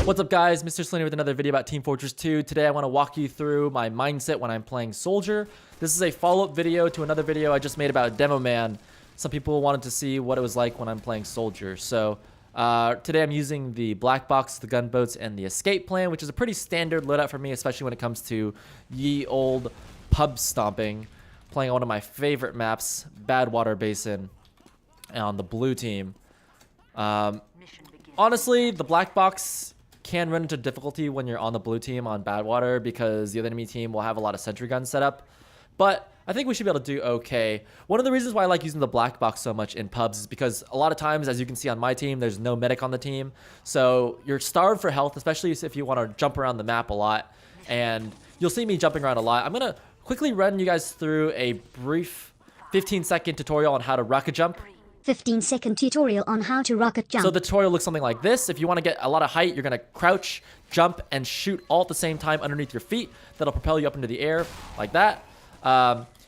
What's up guys, Mr. SLIN with another video about Team Fortress 2. Today I want to walk you through my mindset when I'm playing Soldier. This is a follow-up video to another video I just made about Demo Man. Some people wanted to see what it was like when I'm playing Soldier. So today I'm using the black box, the gunboats, and the escape plan, which is a pretty standard loadout for me, especially when it comes to ye old pub stomping. Playing on one of my favorite maps, Badwater Basin, on the blue team. Honestly, the black box can run into difficulty when you're on the blue team on Badwater because the other enemy team will have a lot of sentry guns set up. But I think we should be able to do okay. One of the reasons why I like using the black box so much in pubs is because a lot of times, as you can see on my team, there's no medic on the team. So you're starved for health, especially if you want to jump around the map a lot. And you'll see me jumping around a lot. I'm going to quickly run you guys through a brief 15-second tutorial on how to rocket jump. 15-second tutorial on how to rocket jump. So the tutorial looks something like this. If you want to get a lot of height, you're going to crouch, jump, and shoot all at the same time underneath your feet. That'll propel you up into the air like that.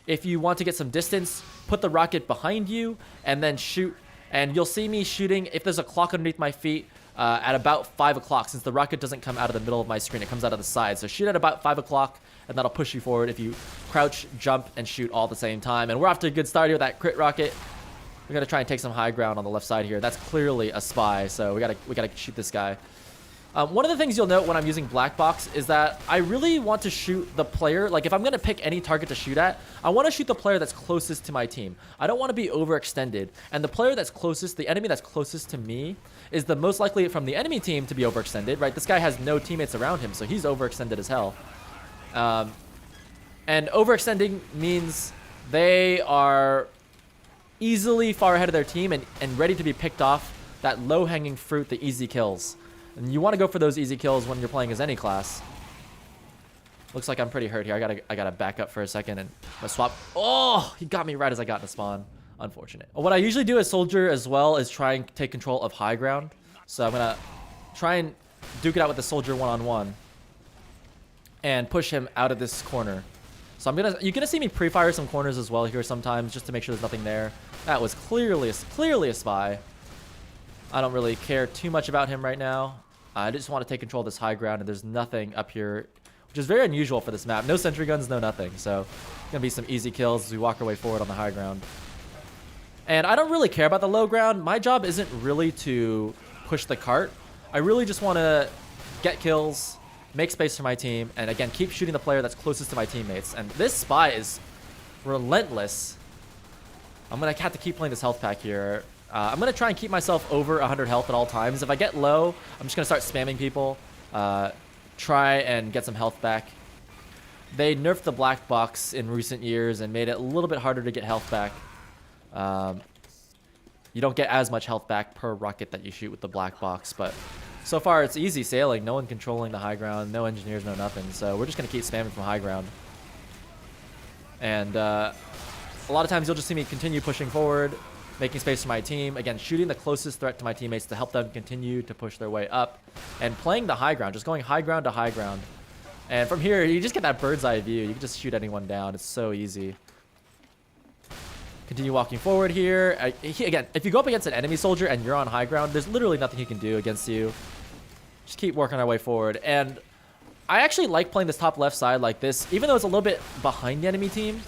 If you want to get some distance, put the rocket behind you and then shoot. And you'll see me shooting if there's a clock underneath my feet at about 5 o'clock, since the rocket doesn't come out of the middle of my screen. It comes out of the side. So shoot at about 5 o'clock, and that'll push you forward if you crouch, jump, and shoot all at the same time. And we're off to a good start here with that crit rocket. We're gonna try and take some high ground on the left side here. That's clearly a spy, so we gotta shoot this guy. One of the things you'll note when I'm using black box is that I really want to shoot the player. Like if I'm gonna pick any target to shoot at, I want to shoot the player that's closest to my team. I don't want to be overextended, and the player that's closest, the enemy that's closest to me, is the most likely from the enemy team to be overextended. Right? This guy has no teammates around him, so he's overextended as hell. And overextending means they are easily far ahead of their team and ready to be picked off, that low-hanging fruit, the easy kills. And you want to go for those easy kills when you're playing as any class. Looks like I'm pretty hurt here. I gotta back up for a second and swap. Oh, he got me right as I got into spawn. Unfortunate. What I usually do as Soldier as well is try and take control of high ground. So I'm gonna try and duke it out with the Soldier one-on-one and push him out of this corner. So you're gonna see me pre-fire some corners as well here sometimes, just to make sure there's nothing there. That was clearly a spy. I don't really care too much about him right now. I just want to take control of this high ground, and there's nothing up here, which is very unusual for this map. No sentry guns, no nothing. So gonna be some easy kills as we walk our way forward on the high ground. And I don't really care about the low ground. My job isn't really to push the cart. I really just want to get kills, make space for my team, and again, keep shooting the player that's closest to my teammates. And this spy is relentless. I'm going to have to keep playing this health pack here. I'm going to try and keep myself over 100 health at all times. If I get low, I'm just going to start spamming people. Try and get some health back. They nerfed the black box in recent years and made it a little bit harder to get health back. You don't get as much health back per rocket that you shoot with the black box, but so far it's easy sailing. No one controlling the high ground, no engineers, no nothing. So we're just going to keep spamming from high ground. And a lot of times you'll just see me continue pushing forward, making space for my team. Again, shooting the closest threat to my teammates to help them continue to push their way up. And playing the high ground, just going high ground to high ground. And from here, you just get that bird's eye view. You can just shoot anyone down. It's so easy. Continue walking forward here. Again, if you go up against an enemy soldier and you're on high ground, there's literally nothing he can do against you. Just keep working our way forward. And I actually like playing this top left side like this, even though it's a little bit behind the enemy team.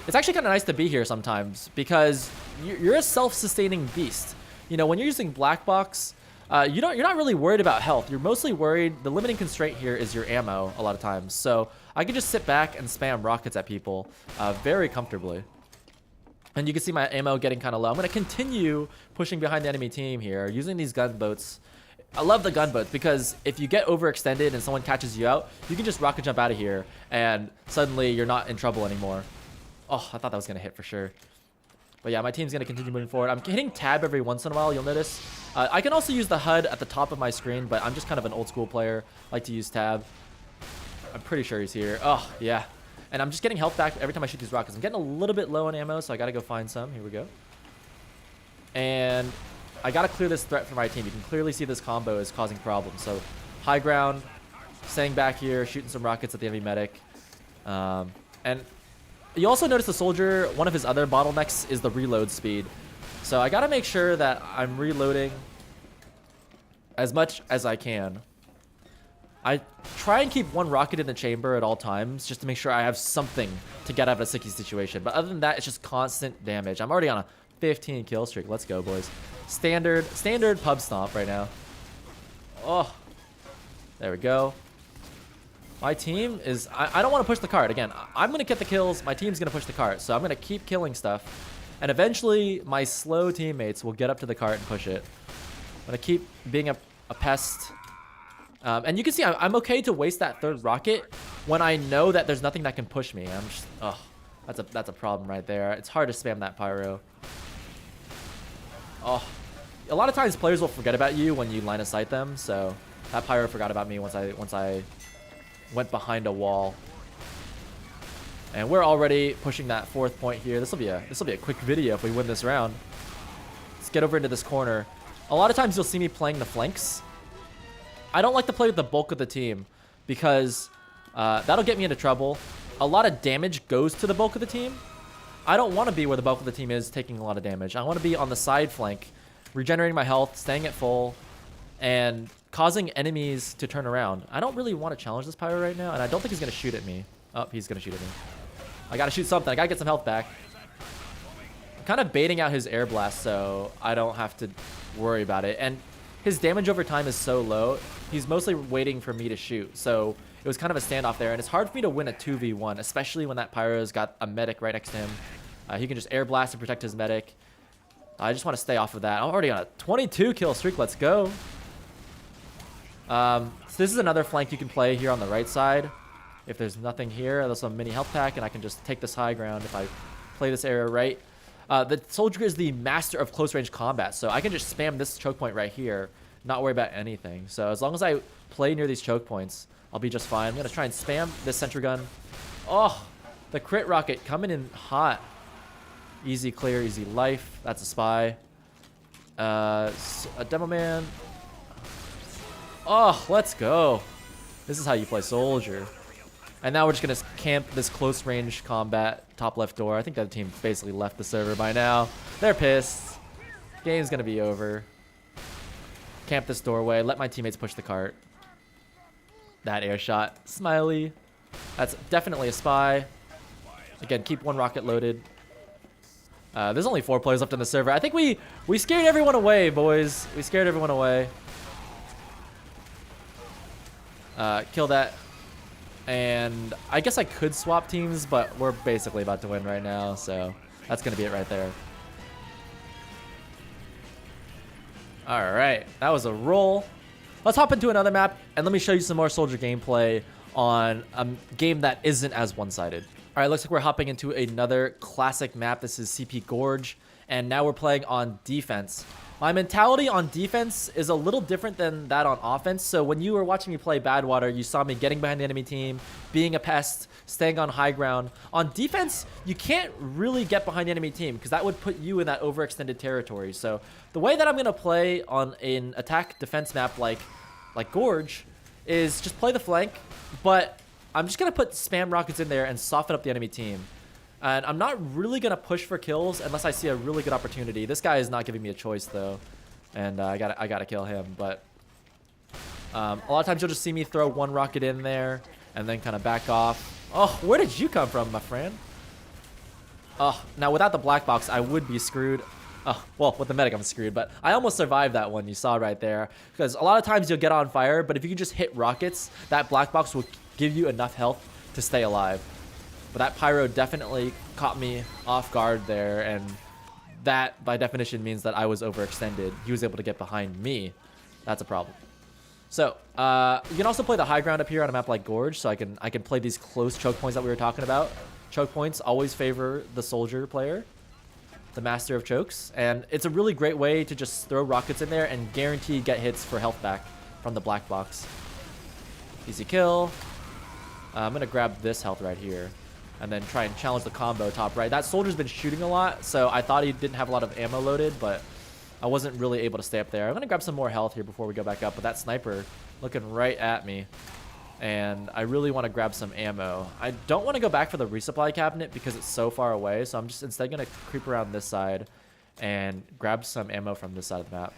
It's actually kind of nice to be here sometimes because you're a self-sustaining beast. You know, when you're using black box, you're not really worried about health. You're mostly worried. The limiting constraint here is your ammo a lot of times. So I can just sit back and spam rockets at people very comfortably. And you can see my ammo getting kind of low. I'm going to continue pushing behind the enemy team here using these gunboats. I love the gunboats because if you get overextended and someone catches you out, you can just rocket jump out of here and suddenly you're not in trouble anymore. Oh, I thought that was going to hit for sure. But yeah, my team's going to continue moving forward. I'm hitting tab every once in a while, you'll notice. I can also use the HUD at the top of my screen, but I'm just kind of an old school player. I like to use tab. I'm pretty sure he's here. Oh, yeah. And I'm just getting health back every time I shoot these rockets. I'm getting a little bit low on ammo, so I got to go find some. Here we go. And I got to clear this threat for my team. You can clearly see this combo is causing problems. So high ground, staying back here, shooting some rockets at the enemy medic. And you also notice the soldier, one of his other bottlenecks is the reload speed. So I got to make sure that I'm reloading as much as I can. I try and keep one rocket in the chamber at all times just to make sure I have something to get out of a sticky situation. But other than that, it's just constant damage. I'm already on a 15 kill streak. Let's go, boys. Standard pub stomp right now. Oh, there we go. My team is... I don't want to push the cart. Again, I'm going to get the kills. My team's going to push the cart. So I'm going to keep killing stuff. And eventually, my slow teammates will get up to the cart and push it. I'm going to keep being a pest. And you can see I'm okay to waste that third rocket when I know that there's nothing that can push me. I'm just... Oh, that's a problem right there. It's hard to spam that pyro. Oh. A lot of times players will forget about you when you line of sight them. So that pyro forgot about me once I went behind a wall. And we're already pushing that 4th point here. This will be a quick video if we win this round. Let's get over into this corner. A lot of times you'll see me playing the flanks. I don't like to play with the bulk of the team because that'll get me into trouble. A lot of damage goes to the bulk of the team. I don't want to be where the bulk of the team is taking a lot of damage. I want to be on the side flank, regenerating my health, staying at full, and causing enemies to turn around. I don't really want to challenge this pyro right now, and I don't think he's going to shoot at me. Oh, he's going to shoot at me. I got to shoot something. I got to get some health back. I'm kind of baiting out his air blast so I don't have to worry about it. And his damage over time is so low, he's mostly waiting for me to shoot. So it was kind of a standoff there, and it's hard for me to win a 2v1, especially when that pyro's got a medic right next to him. He can just air blast to protect his medic. I just want to stay off of that. I'm already on a 22 kill streak. Let's go. So this is another flank you can play here on the right side. If there's nothing here, there's some mini health pack, and I can just take this high ground if I play this area right. The soldier is the master of close range combat, so I can just spam this choke point right here, not worry about anything. So as long as I play near these choke points, I'll be just fine. I'm going to try and spam this sentry gun. Oh, the crit rocket coming in hot. Easy clear, easy life. That's a spy. A demo man. Oh, let's go. This is how you play soldier. And now we're just going to camp this close range combat top left door. I think that team basically left the server by now. They're pissed. Game's going to be over. Camp this doorway. Let my teammates push the cart. That air shot. Smiley. That's definitely a spy. Again, keep one rocket loaded. There's only 4 players left on the server. I think we scared everyone away, boys. We scared everyone away. Kill that. And I guess I could swap teams, but we're basically about to win right now, so that's going to be it right there. All right, that was a roll. Let's hop into another map, and let me show you some more soldier gameplay on a game that isn't as one-sided. All right, looks like we're hopping into another classic map. This is CP Gorge, and now we're playing on defense. My mentality on defense is a little different than that on offense. So when you were watching me play Badwater, you saw me getting behind the enemy team, being a pest, staying on high ground. On defense, you can't really get behind the enemy team because that would put you in that overextended territory. So the way that I'm going to play on an attack defense map like Gorge is just play the flank, but I'm just going to put spam rockets in there and soften up the enemy team. And I'm not really going to push for kills unless I see a really good opportunity. This guy is not giving me a choice, though. And I gotta kill him. But a lot of times you'll just see me throw one rocket in there and then kind of back off. Oh, where did you come from, my friend? Oh, now without the black box, I would be screwed. Oh, well, with the medic, I'm screwed. But I almost survived that one you saw right there. Because a lot of times you'll get on fire, but if you can just hit rockets, that black box will give you enough health to stay alive. But that pyro definitely caught me off guard there, and that, by definition, means that I was overextended. He was able to get behind me. That's a problem. So, you can also play the high ground up here on a map like Gorge, so I can play these close choke points that we were talking about. Choke points always favor the soldier player, the master of chokes, and it's a really great way to just throw rockets in there and guarantee get hits for health back from the black box. Easy kill. I'm going to grab this health right here. And then try and challenge the combo top right. That soldier's been shooting a lot, so I thought he didn't have a lot of ammo loaded, but I wasn't really able to stay up there. I'm going to grab some more health here before we go back up, but that sniper looking right at me. And I really want to grab some ammo. I don't want to go back for the resupply cabinet because it's so far away, so I'm just instead going to creep around this side and grab some ammo from this side of the map.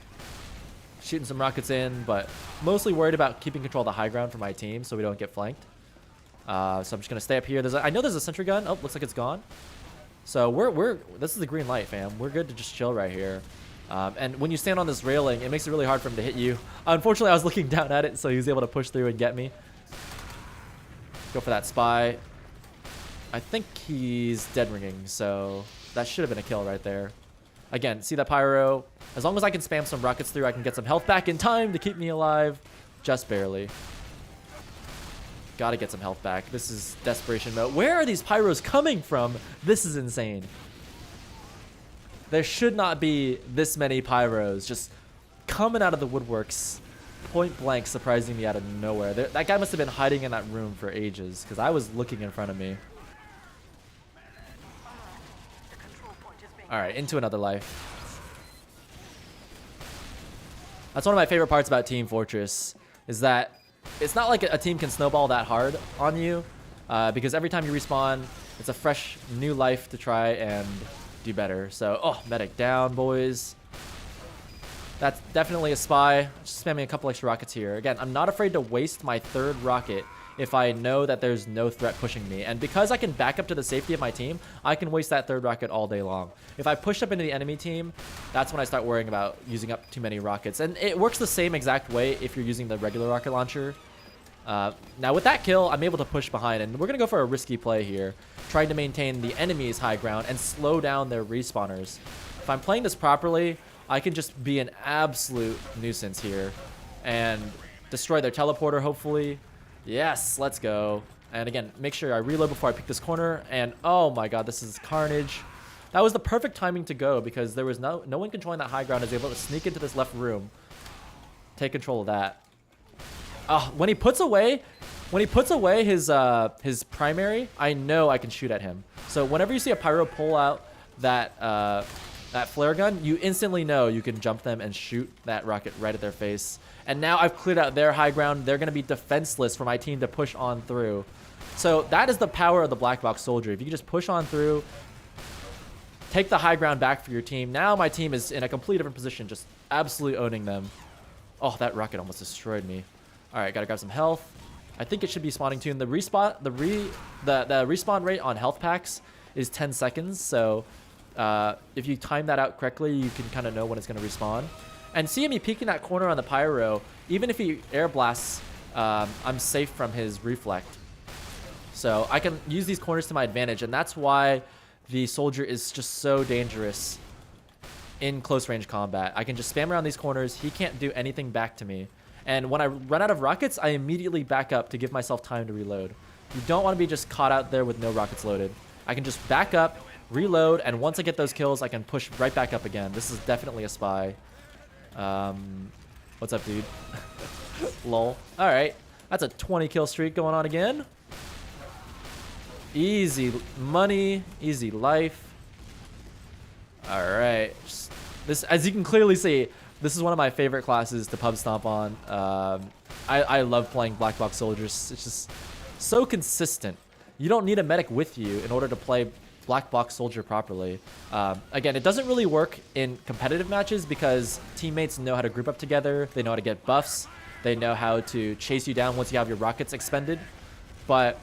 shooting some rockets in, but mostly worried about keeping control of the high ground for my team so we don't get flanked. So I'm just gonna stay up here. I know there's a sentry gun. Oh, looks like it's gone. So this is the green light, fam. We're good to just chill right here. And when you stand on this railing, it makes it really hard for him to hit you. Unfortunately, I was looking down at it, so he was able to push through and get me. Go for that spy. I think he's dead ringing, so that should have been a kill right there. Again, see that pyro? As long as I can spam some rockets through, I can get some health back in time to keep me alive. Just barely. Gotta get some health back. This is desperation mode. Where are these pyros coming from? This is insane. There should not be this many pyros just coming out of the woodworks, point blank, surprising me out of nowhere. That guy must have been hiding in that room for ages because I was looking in front of me. All right, into another life. That's one of my favorite parts about Team Fortress is that it's not like a team can snowball that hard on you because every time you respawn, it's a fresh new life to try and do better. So, oh, medic down, boys. That's definitely a spy. Just spamming a couple extra rockets here. Again, I'm not afraid to waste my third rocket if I know that there's no threat pushing me. And because I can back up to the safety of my team, I can waste that third rocket all day long. If I push up into the enemy team, that's when I start worrying about using up too many rockets. And it works the same exact way if you're using the regular rocket launcher. Now with that kill, I'm able to push behind, and we're going to go for a risky play here, trying to maintain the enemy's high ground and slow down their respawners. If I'm playing this properly, I can just be an absolute nuisance here and destroy their teleporter, hopefully. Yes, let's go. And again, make sure I reload before I pick this corner. And oh my god, this is carnage. That was the perfect timing to go because there was no one controlling that high ground. I was able to sneak into this left room, take control of that. When he puts away his primary, I know I can shoot at him. So whenever you see a pyro pull out that flare gun, you instantly know you can jump them and shoot that rocket right at their face. And now I've cleared out their high ground. They're going to be defenseless for my team to push on through. So that is the power of the black box soldier. If you can just push on through, take the high ground back for your team. Now my team is in a completely different position, just absolutely owning them. Oh, that rocket almost destroyed me. All right, gotta grab some health. I think it should be spawning tune. The respawn rate on health packs is 10 seconds. So if you time that out correctly, you can kind of know when it's gonna respawn. And see me peeking that corner on the pyro. Even if he air blasts, I'm safe from his reflect. So I can use these corners to my advantage, and that's why the soldier is just so dangerous in close range combat. I can just spam around these corners. He can't do anything back to me. And when I run out of rockets, I immediately back up to give myself time to reload. You don't want to be just caught out there with no rockets loaded. I can just back up, reload, and once I get those kills, I can push right back up again. This is definitely a spy. What's up, dude? Lol. All right, that's a 20 kill streak going on again. Easy money, easy life. All right, this, as you can clearly see, this is one of my favorite classes to pub stomp on. I love playing black box soldiers. It's just so consistent. You don't need a medic with you in order to play black box soldier properly. Again, it doesn't really work in competitive matches because teammates know how to group up together. They know how to get buffs. They know how to chase you down once you have your rockets expended. But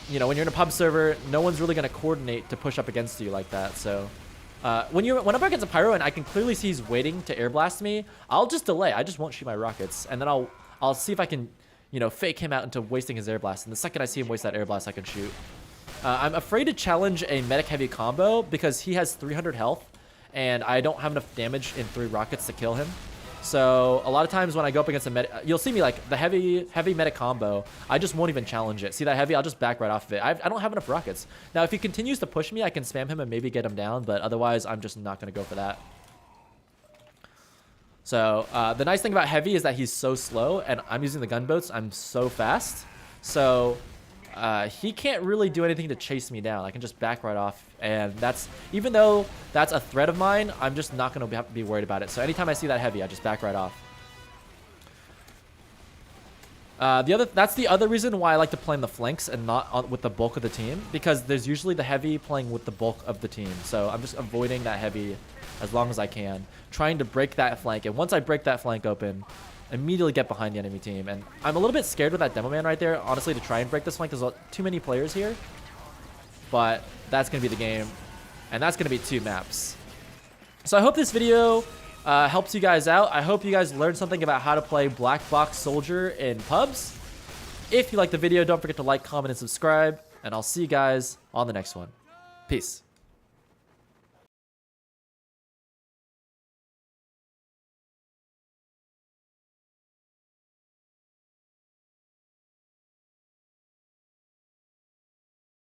you know, when you're in a pub server, no one's really going to coordinate to push up against you like that. So when I'm up against a pyro and I can clearly see he's waiting to air blast me, I'll just delay. I just won't shoot my rockets, and then I'll see if I can, you know, fake him out into wasting his air blast. And the second I see him waste that air blast, I can shoot. I'm afraid to challenge a medic heavy combo because he has 300 health and I don't have enough damage in 3 rockets to kill him. So a lot of times when I go up against a medic, you'll see me like the heavy medic combo, I just won't even challenge it. See that heavy? I'll just back right off of it. I don't have enough rockets. Now if he continues to push me, I can spam him and maybe get him down, but otherwise I'm just not going to go for that. So the nice thing about heavy is that he's so slow and I'm using the gunboats. I'm so fast. So he can't really do anything to chase me down. I can just back right off, and that's, even though that's a threat of mine, I'm just not going to be worried about it. So anytime I see that heavy, I just back right off. That's the other reason why I like to play in the flanks and not with the bulk of the team, because there's usually the heavy playing with the bulk of the team. So I'm just avoiding that heavy as long as I can, trying to break that flank. And once I break that flank open, immediately get behind the enemy team. And I'm a little bit scared with that demo man right there, honestly, to try and break this flank. There's too many players here, but that's going to be the game. And that's going to be 2 maps. So I hope this video helps you guys out. I hope you guys learned something about how to play Black Box Soldier in pubs. If you liked the video, don't forget to like, comment, and subscribe. And I'll see you guys on the next one. Peace.